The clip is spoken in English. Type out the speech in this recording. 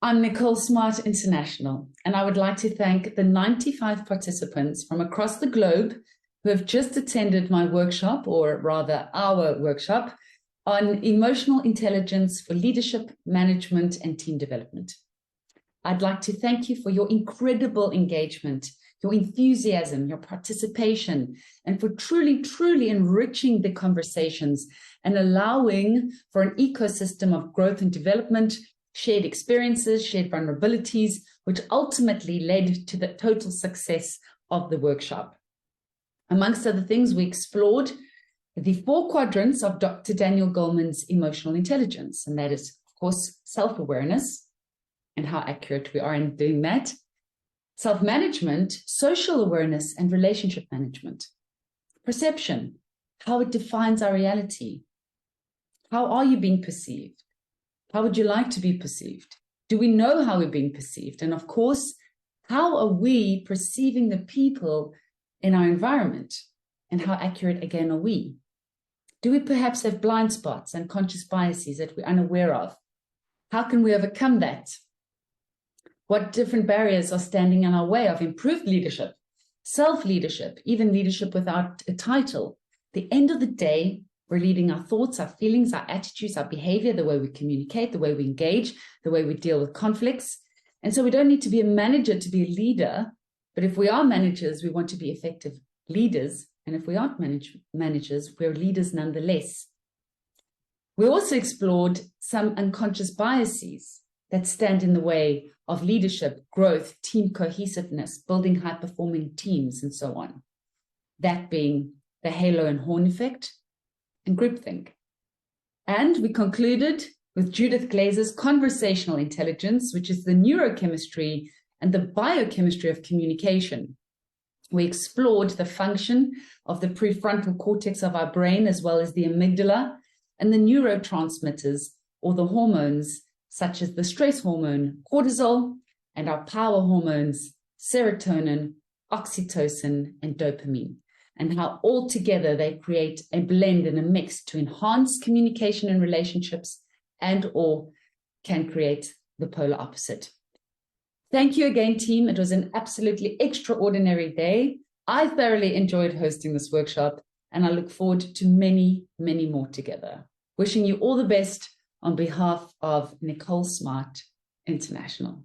I'm Nicole Smart International, and I would like to thank the 95 participants from across the globe who have just attended my workshop, or rather our workshop, on emotional intelligence for leadership, management, and team development. I'd like to thank you for your incredible engagement, your enthusiasm, your participation, and for truly, truly enriching the conversations and allowing for an ecosystem of growth and development, shared experiences, shared vulnerabilities, which ultimately led to the total success of the workshop. Amongst other things, we explored the 4 quadrants of Dr. Daniel Goleman's emotional intelligence, and that is, of course, self-awareness and how accurate we are in doing that, self-management, social awareness, and relationship management, perception, how it defines our reality. How are you being perceived? How would you like to be perceived? Do we know how we're being perceived? And of course, how are we perceiving the people in our environment? And how accurate, again, are we? Do we perhaps have blind spots and conscious biases that we're unaware of? How can we overcome that? What different barriers are standing in our way of improved leadership, self-leadership, even leadership without a title? At the end of the day, we're leading our thoughts, our feelings, our attitudes, our behavior, the way we communicate, the way we engage, the way we deal with conflicts. And so we don't need to be a manager to be a leader, but if we are managers, we want to be effective leaders. And if we aren't managers, we're leaders nonetheless. We also explored some unconscious biases that stand in the way of leadership, growth, team cohesiveness, building high-performing teams, and so on. That being the halo and horn effect, and groupthink. And we concluded with Judith Glaser's conversational intelligence, which is the neurochemistry and the biochemistry of communication. We explored the function of the prefrontal cortex of our brain, as well as the amygdala, and the neurotransmitters, or the hormones, such as the stress hormone, cortisol, and our power hormones, serotonin, oxytocin, and dopamine, and how all together they create a blend and a mix to enhance communication and relationships, and or can create the polar opposite. Thank you again, team. It was an absolutely extraordinary day. I thoroughly enjoyed hosting this workshop, and I look forward to many, many more together. Wishing you all the best on behalf of Nicole Smart International.